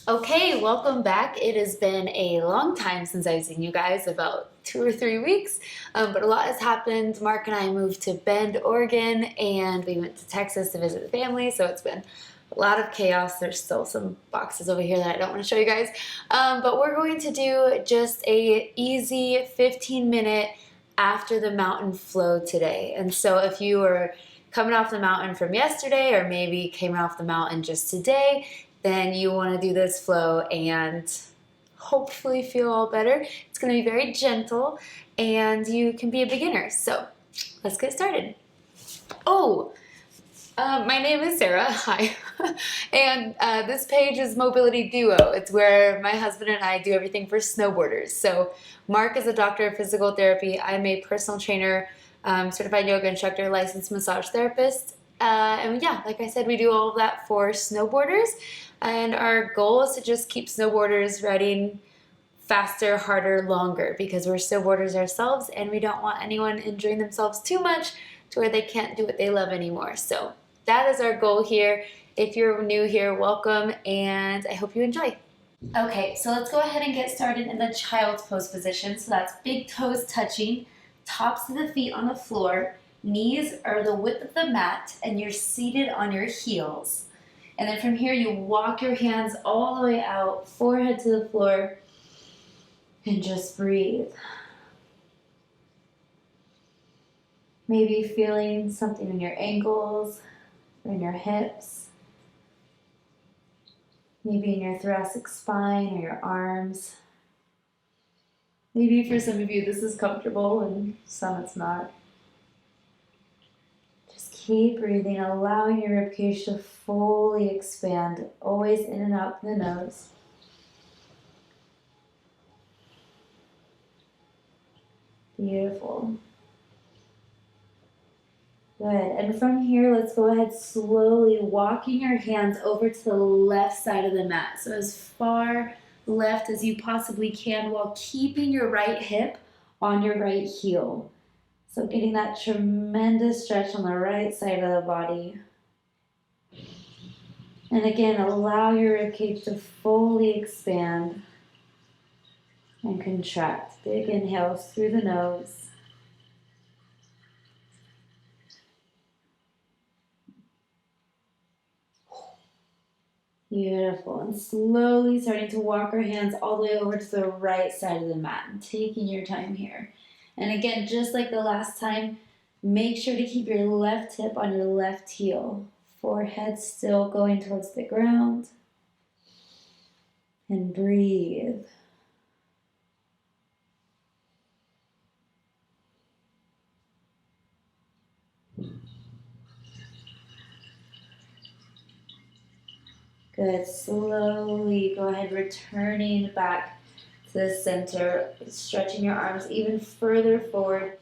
Okay, welcome back. It has been a long time since I've seen you guys, about 2 or 3 weeks, but a lot has happened. Mark and I moved to Bend, Oregon, and we went to Texas to visit the family, so it's been a lot of chaos. There's still some boxes over here that I don't want to show you guys, but we're going to do just a easy 15-minute after the mountain flow today. And so if you were coming off the mountain from yesterday, or maybe came off the mountain just today, then you want to do this flow and hopefully feel all better. It's going to be very gentle and you can be a beginner. So let's get started. My name is Sarah. Hi. And this page is Mobility Duo. It's where my husband and I do everything for snowboarders. So Mark is a doctor of physical therapy. I'm a personal trainer, certified yoga instructor, licensed massage therapist. And yeah, like I said, we do all of that for snowboarders. And our goal is to just keep snowboarders riding faster, harder, longer, because we're snowboarders ourselves and we don't want anyone injuring themselves too much to where they can't do what they love anymore. So that is our goal here. If you're new here, welcome, and I hope you enjoy. Okay, so let's go ahead and get started in the child's pose position. So that's big toes touching, tops of the feet on the floor, knees are the width of the mat, and you're seated on your heels. And then from here, you walk your hands all the way out, forehead to the floor, and just breathe. Maybe feeling something in your ankles or in your hips. Maybe in your thoracic spine or your arms. Maybe for some of you this is comfortable and some it's not. Just keep breathing, allowing your ribcage to fully expand, always in and out through the nose. Beautiful. Good. And from here, let's go ahead slowly walking your hands over to the left side of the mat. So as far left as you possibly can while keeping your right hip on your right heel. So getting that tremendous stretch on the right side of the body. And again, allow your ribcage to fully expand and contract. Big inhales through the nose. Beautiful. And slowly starting to walk our hands all the way over to the right side of the mat and taking your time here. And again, just like the last time, make sure to keep your left hip on your left heel. Forehead still going towards the ground. And breathe. Good. Slowly go ahead, returning back to the center, stretching your arms even further forward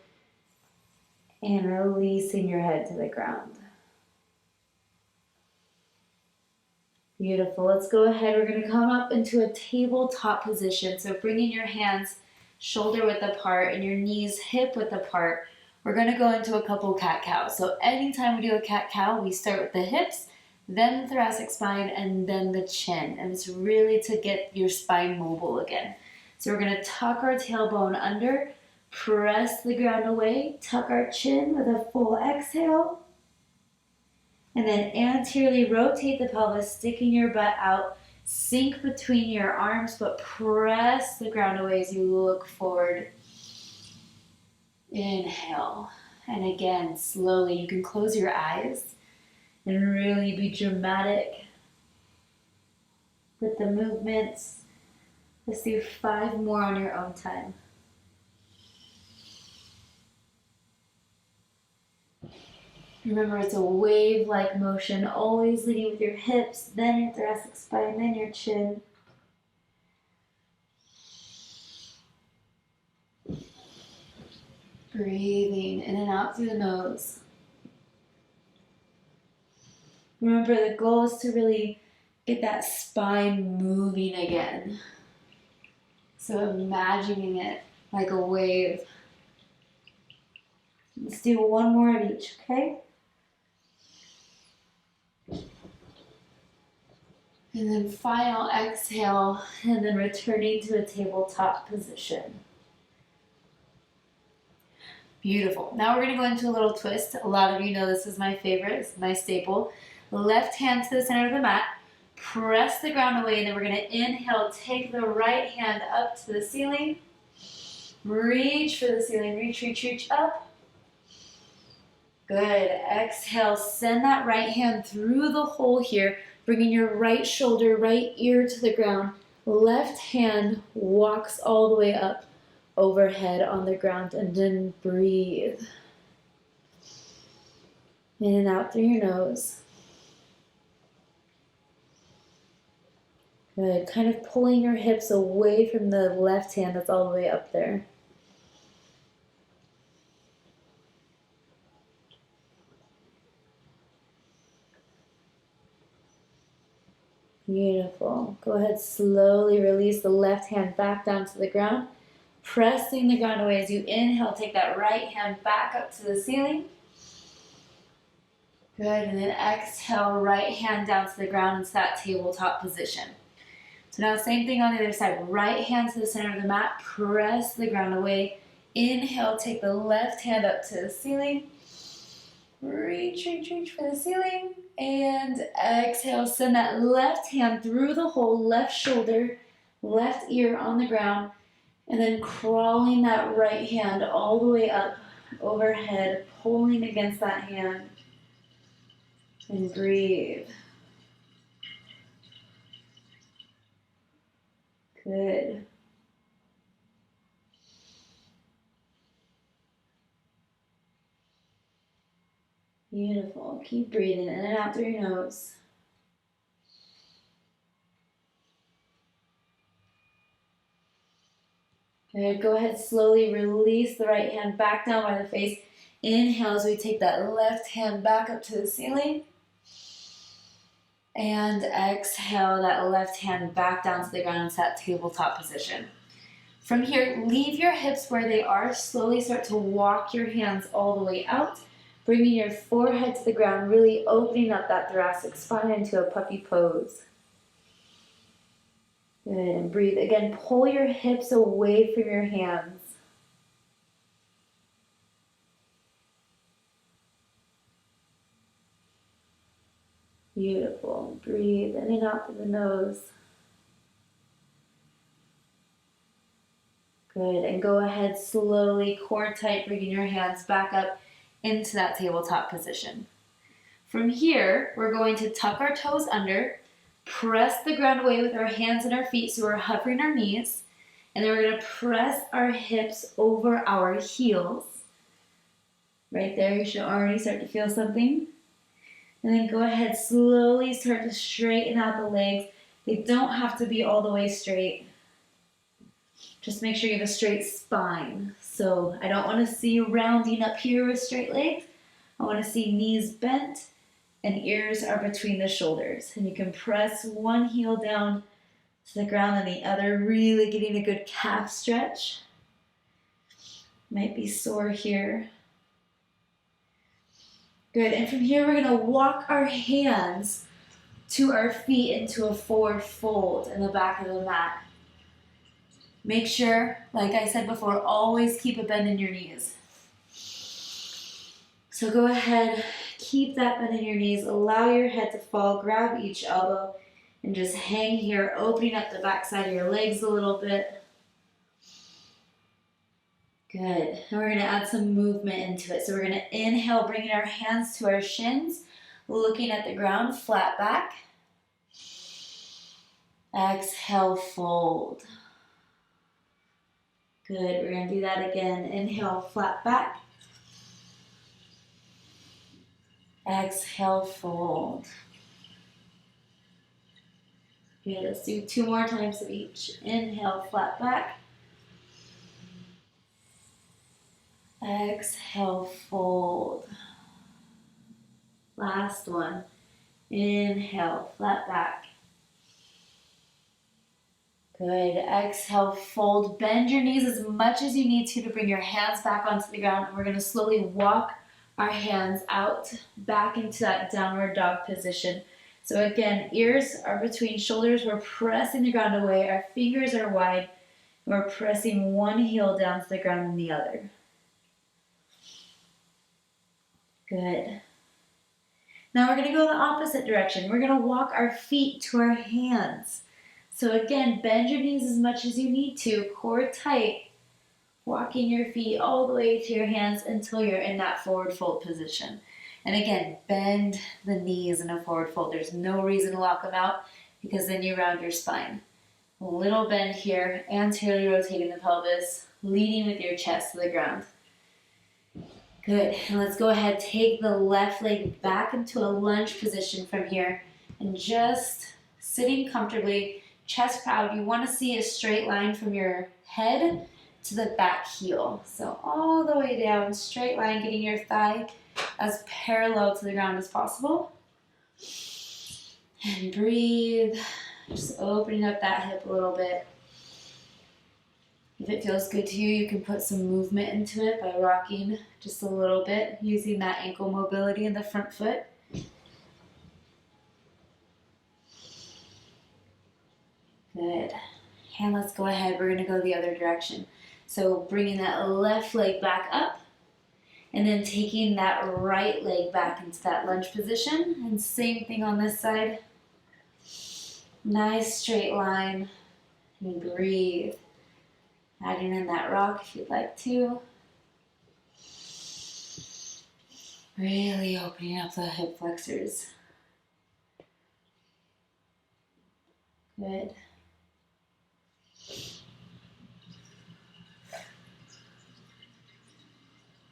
and releasing your head to the ground. Beautiful. Let's go ahead. We're going to come up into a tabletop position. So bringing your hands shoulder width apart and your knees hip width apart. We're going to go into a couple cat-cows. So anytime we do a cat-cow, we start with the hips, then the thoracic spine, and then the chin. And it's really to get your spine mobile again. So we're going to tuck our tailbone under, press the ground away, tuck our chin with a full exhale. And then anteriorly rotate the pelvis, sticking your butt out, sink between your arms, but press the ground away as you look forward. Inhale. And again, slowly, you can close your eyes and really be dramatic with the movements. Let's do 5 more on your own time. Remember, it's a wave-like motion, always leading with your hips, then your thoracic spine, then your chin. Breathing in and out through the nose. Remember, the goal is to really get that spine moving again. So imagining it like a wave. Let's do 1 more of each, okay? And then final exhale, and then returning to a tabletop position. Beautiful. Now we're going to go into a little twist. A lot of you know this is my favorite. It's my staple. Left hand to the center of the mat. Press the ground away, and then we're going to inhale. Take the right hand up to the ceiling. Reach for the ceiling. Reach, reach, reach up. Good. Exhale. Send that right hand through the hole here, bringing your right shoulder, right ear to the ground. Left hand walks all the way up overhead on the ground, and then breathe. In and out through your nose. Good. Kind of pulling your hips away from the left hand that's all the way up there. Beautiful. Go ahead, slowly release the left hand back down to the ground. Pressing the ground away as you inhale, take that right hand back up to the ceiling. Good, and then exhale, right hand down to the ground into that tabletop position. So now same thing on the other side. Right hand to the center of the mat, press the ground away. Inhale, take the left hand up to the ceiling. Reach, reach, reach for the ceiling. And exhale, send that left hand through the hole, left shoulder, left ear on the ground. And then crawling that right hand all the way up overhead, pulling against that hand. And breathe. Good. Beautiful. Keep breathing in and out through your nose. Good. Go ahead, slowly release the right hand back down by the face. Inhale as we take that left hand back up to the ceiling. And exhale that left hand back down to the ground into that tabletop position. From here, leave your hips where they are. Slowly start to walk your hands all the way out, bringing your forehead to the ground, really opening up that thoracic spine into a puppy pose. Good, and breathe. Again, pull your hips away from your hands. Beautiful. Breathe in and out through the nose. Good, and go ahead slowly, core tight, bringing your hands back up into that tabletop position. From here, we're going to tuck our toes under, press the ground away with our hands and our feet so we're hovering our knees, and then we're going to press our hips over our heels. Right there, you should already start to feel something. And then go ahead, slowly start to straighten out the legs. They don't have to be all the way straight. Just make sure you have a straight spine. So I don't want to see you rounding up here with straight legs. I want to see knees bent and ears are between the shoulders. And you can press one heel down to the ground and the other, really getting a good calf stretch. Might be sore here. Good, and from here we're going to walk our hands to our feet into a forward fold in the back of the mat. Make sure, like I said before, always keep a bend in your knees. So go ahead, keep that bend in your knees, allow your head to fall, grab each elbow, and just hang here, opening up the back side of your legs a little bit. Good. Now we're going to add some movement into it. So we're going to inhale, bringing our hands to our shins, looking at the ground, flat back. Exhale, fold. Good. We're going to do that again. Inhale, flat back. Exhale, fold. Good. Let's do 2 more times of each. Inhale, flat back. Exhale, fold. Last one. Inhale, flat back. Good. Exhale, fold. Bend your knees as much as you need to bring your hands back onto the ground. And we're going to slowly walk our hands out back into that downward dog position. So again, ears are between shoulders. We're pressing the ground away. Our fingers are wide. We're pressing one heel down to the ground and the other. Good. Now we're going to go the opposite direction. We're going to walk our feet to our hands. So again, bend your knees as much as you need to, core tight, walking your feet all the way to your hands until you're in that forward fold position. And again, bend the knees in a forward fold. There's no reason to lock them out because then you round your spine. A little bend here, anteriorly rotating the pelvis, leading with your chest to the ground. Good, and let's go ahead, take the left leg back into a lunge position from here and just sitting comfortably, chest proud. You want to see a straight line from your head to the back heel. So all the way down, straight line, getting your thigh as parallel to the ground as possible. And breathe, just opening up that hip a little bit. If it feels good to you, you can put some movement into it by rocking just a little bit, using that ankle mobility in the front foot. Good. And let's go ahead. We're going to go the other direction. So bringing that left leg back up and then taking that right leg back into that lunge position. And same thing on this side. Nice straight line. And breathe. Adding in that rock if you'd like to. Really opening up the hip flexors. Good.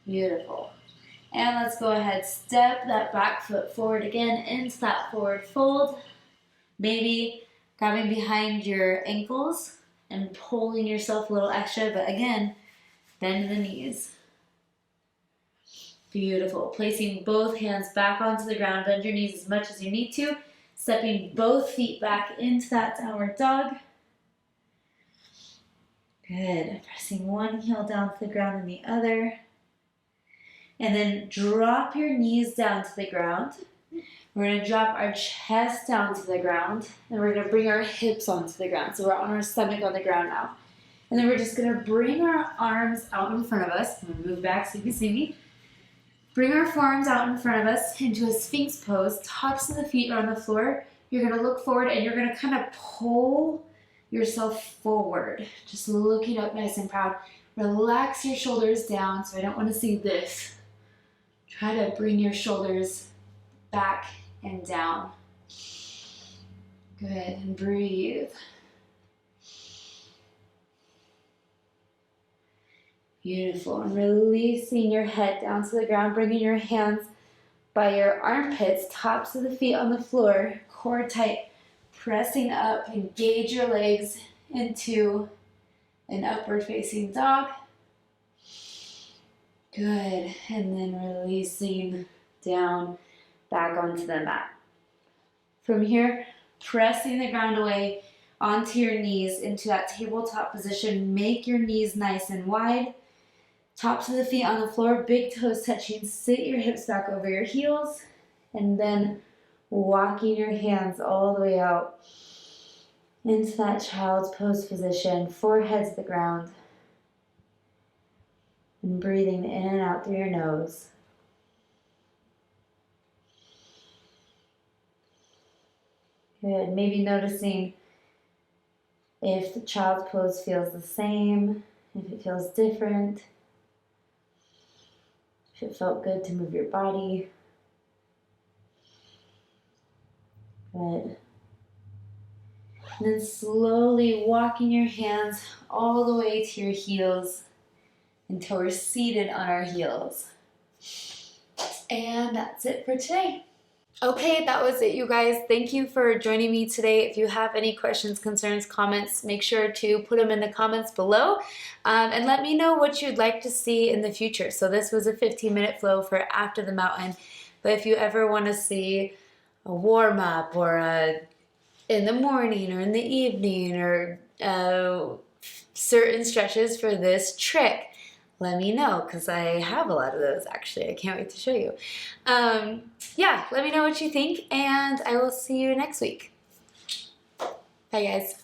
Beautiful. And let's go ahead, step that back foot forward again into that forward fold. Maybe grabbing behind your ankles and pulling yourself a little extra, but again, bend the knees. Beautiful. Placing both hands back onto the ground, bend your knees as much as you need to, stepping both feet back into that downward dog. Good. Pressing one heel down to the ground and the other. And then drop your knees down to the ground. We're going to drop our chest down to the ground, and we're going to bring our hips onto the ground. So we're on our stomach on the ground now. And then we're just going to bring our arms out in front of us. I'm going to move back so you can see me. Bring our forearms out in front of us into a Sphinx pose. Tops of the feet are on the floor. You're going to look forward, and you're going to kind of pull yourself forward. Just looking up nice and proud. Relax your shoulders down, so I don't want to see this. Try to bring your shoulders back and down. Good, and breathe. Beautiful, and releasing your head down to the ground, bringing your hands by your armpits, tops of the feet on the floor, core tight, pressing up, engage your legs into an upward facing dog. Good, and then releasing down back onto the mat. From here, pressing the ground away onto your knees into that tabletop position. Make your knees nice and wide. Tops of the feet on the floor, big toes touching. Sit your hips back over your heels. And then walking your hands all the way out into that child's pose position. Forehead to the ground. And breathing in and out through your nose. Good. Maybe noticing if the child's pose feels the same, if it feels different, if it felt good to move your body. Good. And then slowly walking your hands all the way to your heels until we're seated on our heels. And that's it for today. Okay, that was it, you guys. Thank you for joining me today. If you have any questions, concerns, comments, make sure to put them in the comments below and let me know what you'd like to see in the future. So this was a 15-minute flow for after the mountain, but if you ever want to see a warm-up or in the morning or in the evening or certain stretches for this trick, let me know, because I have a lot of those actually. I can't wait to show you. Yeah, let me know what you think, and I will see you next week. Bye, guys.